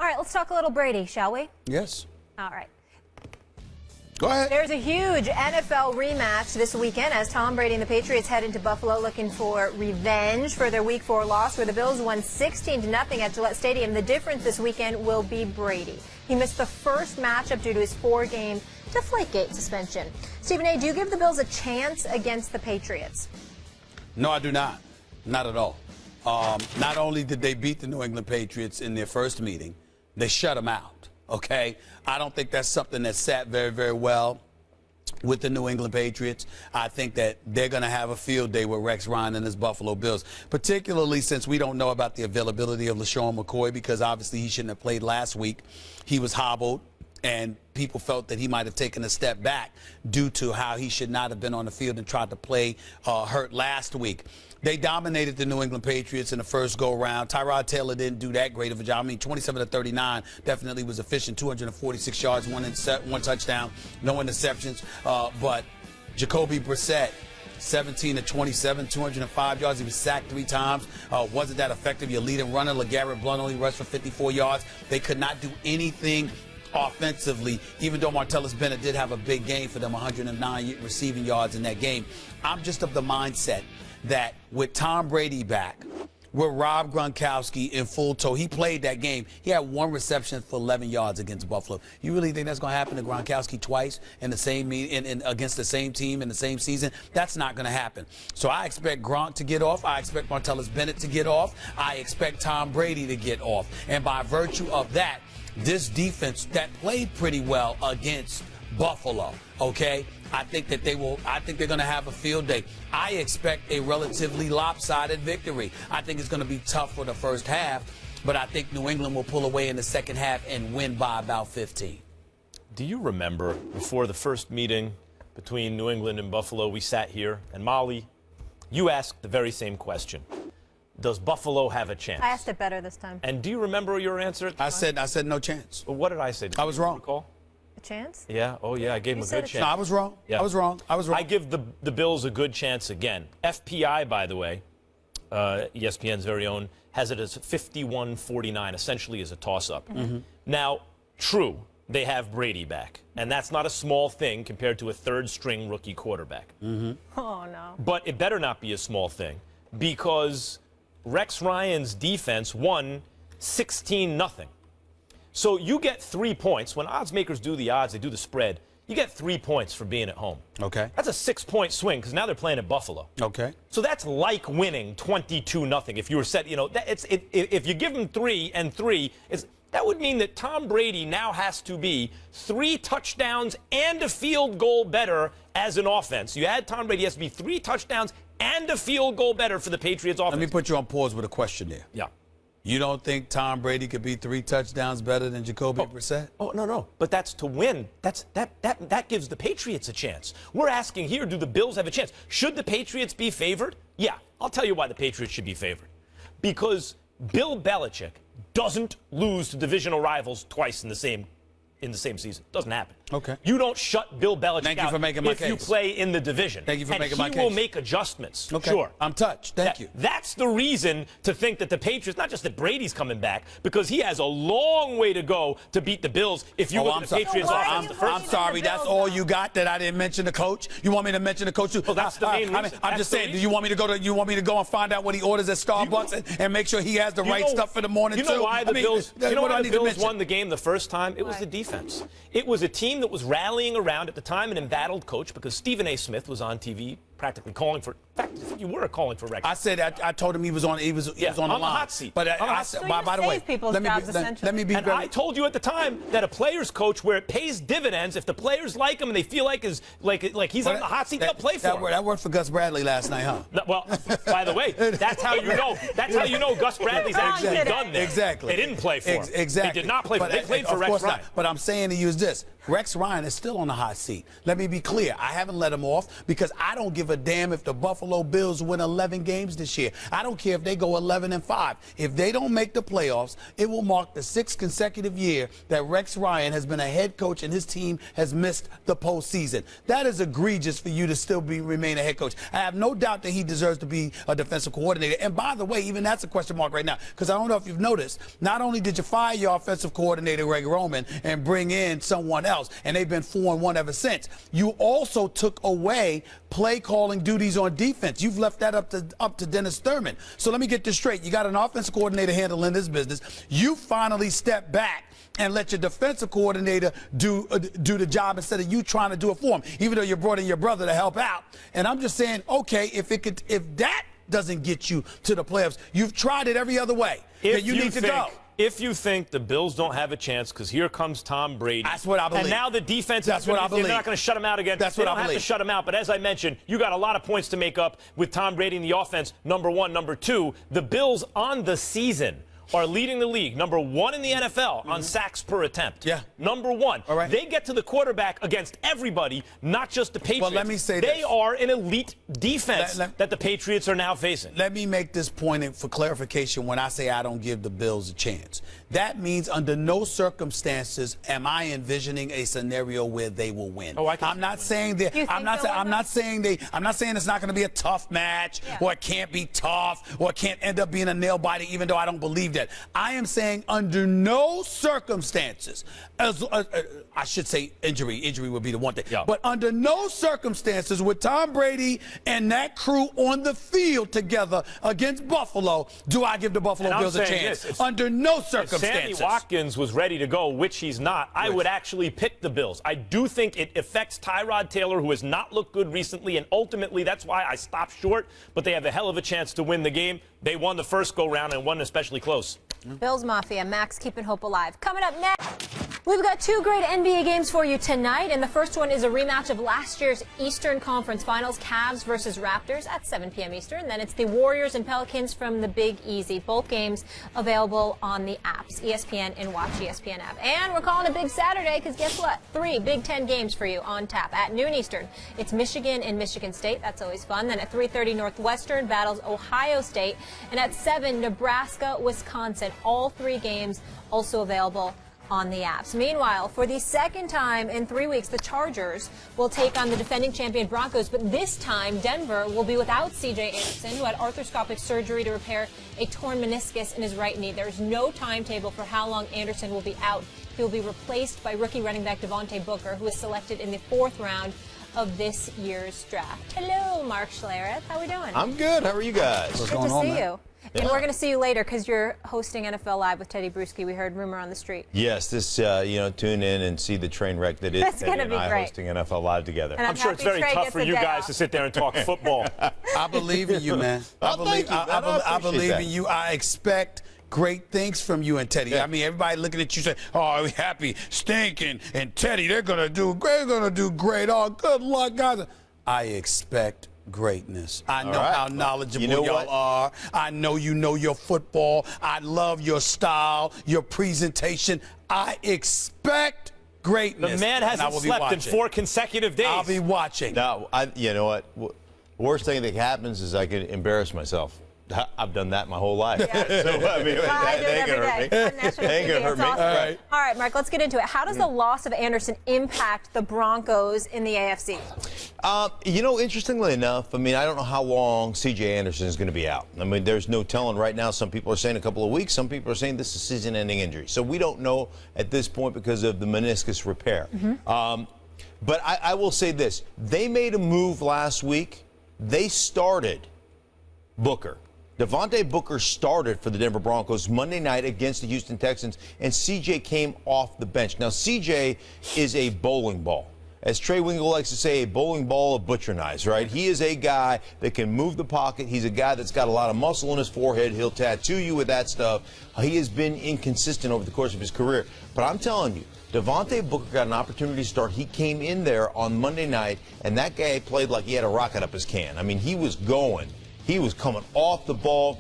right, let's talk a little Brady, shall we? Yes. All right. Go ahead. There's a huge NFL rematch this weekend as Tom Brady and the Patriots head into Buffalo looking for revenge for their Week 4 loss where the Bills won 16-0 at Gillette Stadium. The difference this weekend will be Brady. He missed the first matchup due to his 4-game Deflategate suspension. Stephen A., do you give the Bills a chance against the Patriots? No, I do not. Not at all. Not only did they beat the New England Patriots in their first meeting, they shut them out. Okay? I don't think that's something that sat very, very well with the New England Patriots. I think that they're going to have a field day with Rex Ryan and his Buffalo Bills, particularly since we don't know about the availability of LaShawn McCoy because obviously he shouldn't have played last week. He was hobbled, and people felt that he might have taken a step back due to how he should not have been on the field and tried to play hurt last week. They dominated the New England Patriots in the first go-round. Tyrod Taylor didn't do that great of a job. I mean, 27-39 definitely was efficient, 246 yards, one touchdown, no interceptions. But Jacoby Brissett, 17-27, 205 yards. He was sacked 3 times. Wasn't that effective? Your leading runner, LeGarrette Blount, only rushed for 54 yards. They could not do anything offensively, even though Martellus Bennett did have a big game for them, 109 receiving yards in that game. I'm just of the mindset that with Tom Brady back, with Rob Gronkowski in full tow, he played that game. He had 1 reception for 11 yards against Buffalo. You really think that's going to happen to Gronkowski twice in the same against the same team in the same season? That's not going to happen. So I expect Gronk to get off. I expect Martellus Bennett to get off. I expect Tom Brady to get off. And by virtue of that, this defense that played pretty well against Buffalo, okay? I think that they're going to have a field day. I expect a relatively lopsided victory. I think it's going to be tough for the first half, but I think New England will pull away in the second half and win by about 15. Do you remember before the first meeting between New England and Buffalo, we sat here, and Molly, you asked the very same question. Does Buffalo have a chance? I asked it better this time. And do you remember your answer at the time? I said no chance. Well, what did I say? I was wrong. Recall? A chance? Yeah. Oh, yeah. I gave him a good chance. No, I was wrong. Yeah. I was wrong. I give the Bills a good chance again. FPI, by the way, ESPN's very own, has it as 51-49, essentially as a toss-up. Mm-hmm. Now, true, they have Brady back, and that's not a small thing compared to a third-string rookie quarterback. Mm-hmm. Oh, no. But it better not be a small thing because Rex Ryan's defense won 16-0. So you get 3 points. When odds makers do the odds, they do the spread. You get 3 points for being at home. Okay. That's a 6-point swing because now they're playing at Buffalo. Okay. So that's like winning 22-0. If you were set, if you give them 3 and 3, that would mean that Tom Brady now has to be 3 touchdowns and a field goal better as an offense. You add Tom Brady, he has to be 3 touchdowns and a field goal better for the Patriots offense. Let me put you on pause with a question there. Yeah. You don't think Tom Brady could be 3 touchdowns better than Jacoby Brissett? Oh, no. But that's to win. That gives the Patriots a chance. We're asking here, do the Bills have a chance? Should the Patriots be favored? Yeah, I'll tell you why the Patriots should be favored. Because Bill Belichick doesn't lose to divisional rivals twice in the same season. Doesn't happen. Okay. You don't shut Bill Belichick out for making my if you case. play in the division. Thank you for making my case. And he will make adjustments. Okay. Sure. I'm touched. Thank you. That's the reason to think that the Patriots, not just that Brady's coming back, because he has a long way to go to beat the Bills if you look at the Patriots offense the first I'm sorry. That's all you got that I didn't mention the coach? You want me to mention the coach too? Well, that's the main reason. I'm just saying, do you want me to go and find out what he orders at Starbucks and make sure he has the right stuff for the morning too? You know why the Bills won the game the first time? It was Why? the defense. It was a team that was rallying around at the time an embattled coach because Stephen A. Smith was on TV practically calling for. In fact, you were calling for Rex. I said I told him he was on the line. hot seat. But I said, by the way, let me be and very. I told you at the time that a player's coach, where it pays dividends, if the players like him and they feel like he's on the hot seat, they'll play for him. That worked for Gus Bradley last night, huh? Well, by the way, that's how you know. That's how you know Gus Bradley's actually done there. Exactly. They didn't play for him. Exactly. They did not play for him. They played for Rex Ryan. But I'm saying to you is this. Rex Ryan is still on the hot seat. Let me be clear. I haven't let him off because I don't give give a damn if the Buffalo Bills win 11 games this year. I don't care if they go 11-5. If they don't make the playoffs, it will mark the 6th consecutive year that Rex Ryan has been a head coach and his team has missed the postseason. That is egregious for you to still remain a head coach. I have no doubt that he deserves to be a defensive coordinator. And by the way, even that's a question mark right now, because I don't know if you've noticed, not only did you fire your offensive coordinator, Greg Roman, and bring in someone else, and they've been 4-1 ever since, you also took away play calling duties on defense. You've left that up to Dennis Thurman. So let me get this straight. You got an offensive coordinator handling this business. You finally step back and let your defensive coordinator do the job instead of you trying to do it for him, even though you brought in your brother to help out. And I'm just saying, okay, if that doesn't get you to the playoffs, you've tried it every other way. Then you need to go. If you think the Bills don't have a chance, because here comes Tom Brady. That's what I believe. And now the defense, that's what I believe. They're not going to shut him out again. That's what I believe. They don't have to shut him out. But as I mentioned, you got a lot of points to make up with Tom Brady in the offense, number one. Number two, the Bills on the season are leading the league, number one in the NFL on sacks per attempt. Yeah. Number one. All right. They get to the quarterback against everybody, not just the Patriots. Well, let me say this. They are an elite defense that the Patriots are now facing. Let me make this point for clarification when I say I don't give the Bills a chance. That means under no circumstances am I envisioning a scenario where they will win. I'm not saying that. I'm not saying it's not going to be a tough match, or it can't be tough, or it can't end up being a nail biter, even though I don't believe that. I am saying under no circumstances, I should say injury would be the one thing, but under no circumstances with Tom Brady and that crew on the field together against Buffalo do I give the Buffalo Bills a chance. Under no circumstances. Sammy Watkins was ready to go, which he's not. I would actually pick the Bills. I do think it affects Tyrod Taylor, who has not looked good recently, and ultimately that's why I stopped short. But they have a hell of a chance to win the game. They won the first go-round and won especially close. Bills Mafia, Max keeping hope alive. Coming up next, we've got two great NBA games for you tonight, and the first one is a rematch of last year's Eastern Conference Finals, Cavs versus Raptors at 7 p.m. Eastern. Then it's the Warriors and Pelicans from the Big Easy. Both games available on the apps, ESPN and Watch ESPN app. And we're calling it Big Saturday because guess what? 3 Big Ten games for you on tap at noon Eastern. It's Michigan and Michigan State. That's always fun. Then at 3:30, Northwestern battles Ohio State. And at 7, Nebraska, Wisconsin. All 3 games also available on the apps. Meanwhile, for the second time in 3 weeks, the Chargers will take on the defending champion Broncos, but this time Denver will be without C.J. Anderson, who had arthroscopic surgery to repair a torn meniscus in his right knee. There is no timetable for how long Anderson will be out. He will be replaced by rookie running back Devontae Booker, who was selected in the 4th round of this year's draft. Hello, Mark Schlereth. How are we doing? I'm good. How are you guys? What's Good going to on, see man? you. And we're going to see you later because you're hosting NFL Live with Teddy Bruschi. We heard rumor on the street. Yes, this, tune in and see the train wreck that is That's Teddy gonna and be I great. hosting NFL Live together. And I'm sure it's very Trey tough gets for a you day guys off. to sit there and talk football. I believe in you, man. Oh, thank you. I believe in you. I expect great things from you and Teddy. Yeah. I mean, everybody looking at you saying, "Oh, we happy, Stinking, and Teddy, they're gonna do great. They're gonna do great. Oh, good luck, guys." I expect greatness. I know how knowledgeable y'all are. I know you know your football. I love your style, your presentation. I expect greatness. The man hasn't slept in 4 consecutive days. I'll be watching. Now, you know what? The worst thing that happens is I can embarrass myself. I've done that my whole life. Yeah. So, I mean, Well, I do it every day. On national They ain't TV. gonna hurt It's me. awesome. All right, Mark, let's get into it. How does the loss of Anderson impact the Broncos in the AFC? Interestingly enough, I mean, I don't know how long C.J. Anderson is going to be out. I mean, there's no telling right now. Some people are saying a couple of weeks. Some people are saying this is a season-ending injury. So we don't know at this point because of the meniscus repair. But I will say this. They made a move last week. They started Booker. Devontae Booker started for the Denver Broncos Monday night against the Houston Texans, and C.J. came off the bench. Now, C.J. is a bowling ball. As Trey Wingle likes to say, a bowling ball of butcher knives, right? He is a guy that can move the pocket. He's a guy that's got a lot of muscle in his forehead. He'll tattoo you with that stuff. He has been inconsistent over the course of his career. But I'm telling you, Devontae Booker got an opportunity to start. He came in there on Monday night, and that guy played like he had a rocket up his can. I mean, he was going. He was coming off the ball.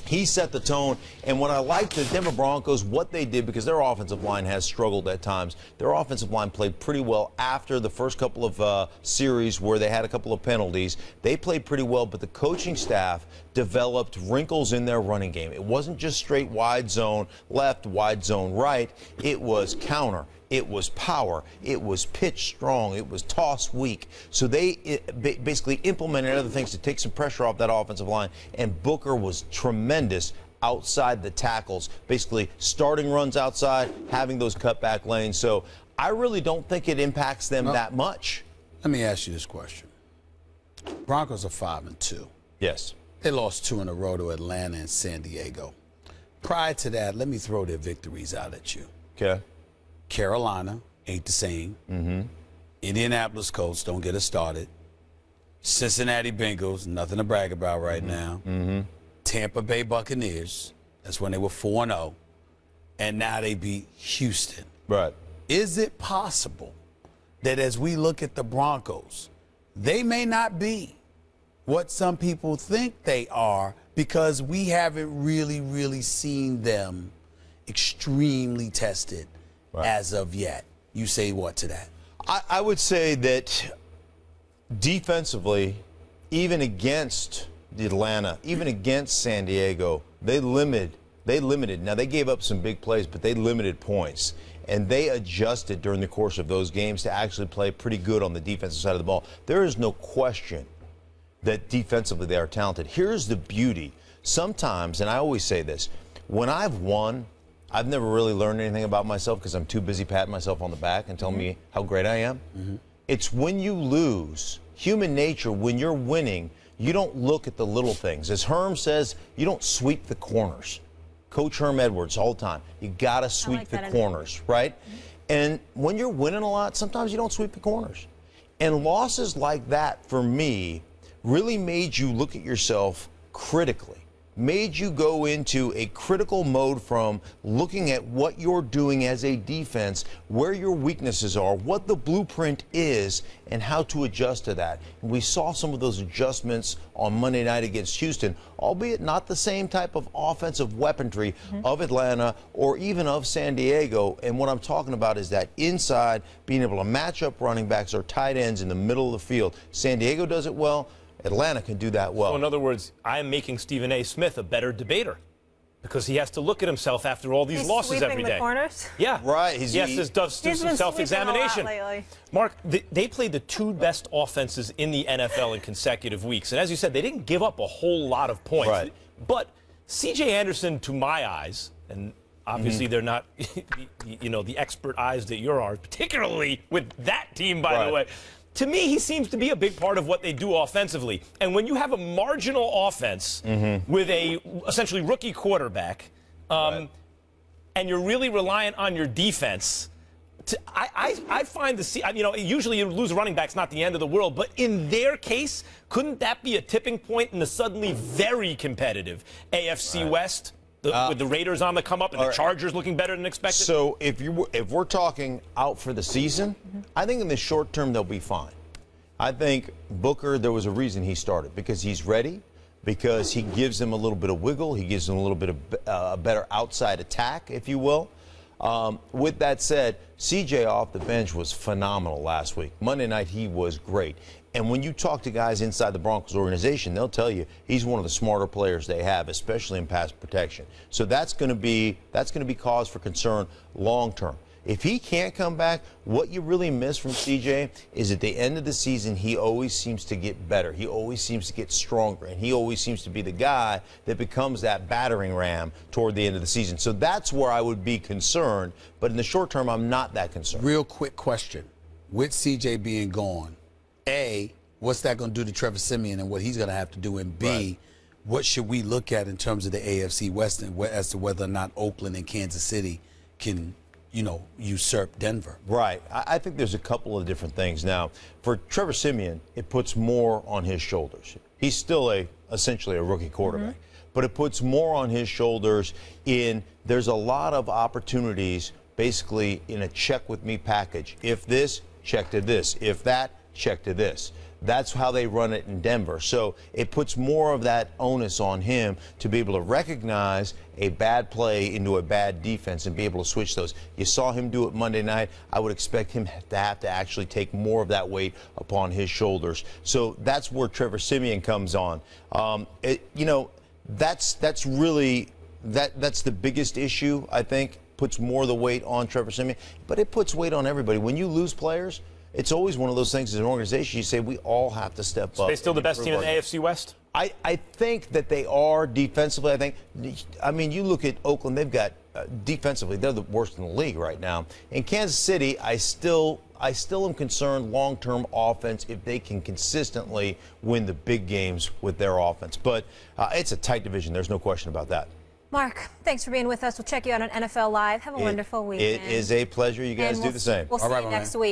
He set the tone, and what I like the Denver Broncos, what they did, because their offensive line has struggled at times, their offensive line played pretty well after the first couple of series where they had a couple of penalties. They played pretty well, but the coaching staff developed wrinkles in their running game. It wasn't just straight wide zone left, wide zone right. It was counter. It was power. It was pitch strong. It was toss weak. So they basically implemented other things to take some pressure off that offensive line. And Booker was tremendous outside the tackles, basically starting runs outside, having those cutback lanes. So I really don't think it impacts them that much. Let me ask you this question. Broncos are 5-2. Yes. They lost 2 in a row to Atlanta and San Diego. Prior to that, let me throw their victories out at you. Okay. Carolina, ain't the same. Indianapolis Colts, don't get us started. Cincinnati Bengals, nothing to brag about right now. Tampa Bay Buccaneers, that's when they were 4-0. And now they beat Houston. Right. Is it possible that as we look at the Broncos, they may not be what some people think they are because we haven't really seen them extremely tested as of yet? You say what to that? I would say that defensively, even against Atlanta, even against San Diego, they limited. Now, they gave up some big plays, but they limited points. And they adjusted during the course of those games to actually play pretty good on the defensive side of the ball. There is no question that defensively they are talented. Here's the beauty. Sometimes, and I always say this, when I've won, I've never really learned anything about myself because I'm too busy patting myself on the back and telling me how great I am. It's when you lose, human nature, when you're winning, you don't look at the little things. As Herm says, you don't sweep the corners. Coach Herm Edwards all the time. You got to sweep the corners, right? And when you're winning a lot, sometimes you don't sweep the corners. And losses like that, for me, really made you look at yourself critically. Made you go into a critical mode from looking at what you're doing as a defense, where your weaknesses are, what the blueprint is, and how to adjust to that. And we saw some of those adjustments on Monday night against Houston, albeit not the same type of offensive weaponry of Atlanta or even of San Diego. And what I'm talking about is that inside, being able to match up running backs or tight ends in the middle of the field. San Diego does it well. Atlanta can do that well. So in other words, I am making Stephen A. Smith a better debater because he has to look at himself after all these losses every day. Sweeping the corners? Yeah. Right. He does some self-examination. Mark, they played the 2 best offenses in the NFL in consecutive weeks. And as you said, they didn't give up a whole lot of points. Right. But C.J. Anderson, to my eyes, and obviously they're not, the expert eyes that yours are, particularly with that team, by the way. To me, he seems to be a big part of what they do offensively. And when you have a marginal offense with a essentially rookie quarterback, and you're really reliant on your defense, I find usually you lose a running back's not the end of the world, but in their case, couldn't that be a tipping point in the suddenly very competitive AFC West? With the Raiders on the come up and the Chargers looking better than expected? So if we're talking out for the season, I think in the short term they'll be fine. I think Booker, there was a reason he started, because he's ready, because he gives them a little bit of wiggle, he gives them a little bit of a better outside attack, if you will. With that said, CJ off the bench was phenomenal last week. Monday night he was great. And when you talk to guys inside the Broncos organization, they'll tell you he's one of the smarter players they have, especially in pass protection. So that's going to be cause for concern long term. If he can't come back, what you really miss from CJ is at the end of the season, he always seems to get better. He always seems to get stronger, and he always seems to be the guy that becomes that battering ram toward the end of the season. So that's where I would be concerned. But in the short term, I'm not that concerned. Real quick question. With CJ being gone, A, what's that going to do to Trevor Siemian and what he's going to have to do? And B, what should we look at in terms of the AFC West and as to whether or not Oakland and Kansas City can, usurp Denver? Right. I think there's a couple of different things. Now, for Trevor Siemian, it puts more on his shoulders. He's still essentially a rookie quarterback. But it puts more on his shoulders there's a lot of opportunities basically in a check with me package. If this, check to this. If that, check to this. That's how they run it in Denver. So it puts more of that onus on him to be able to recognize a bad play into a bad defense and be able to switch those. You saw him do it Monday night. I would expect him to have to actually take more of that weight upon his shoulders. So that's where Trevor Siemian comes on. That's really that's the biggest issue, I think. Puts more of the weight on Trevor Siemian, but it puts weight on everybody. When you lose players, it's always one of those things as an organization. You say we all have to step up. They still the best team in the AFC West? I think that they are defensively. I mean, you look at Oakland, they've got defensively, they're the worst in the league right now. In Kansas City, I still am concerned long-term offense if they can consistently win the big games with their offense. But it's a tight division. There's no question about that. Mark, thanks for being with us. We'll check you out on NFL Live. Have a wonderful weekend. It is a pleasure. You guys do the same. We'll see you next week.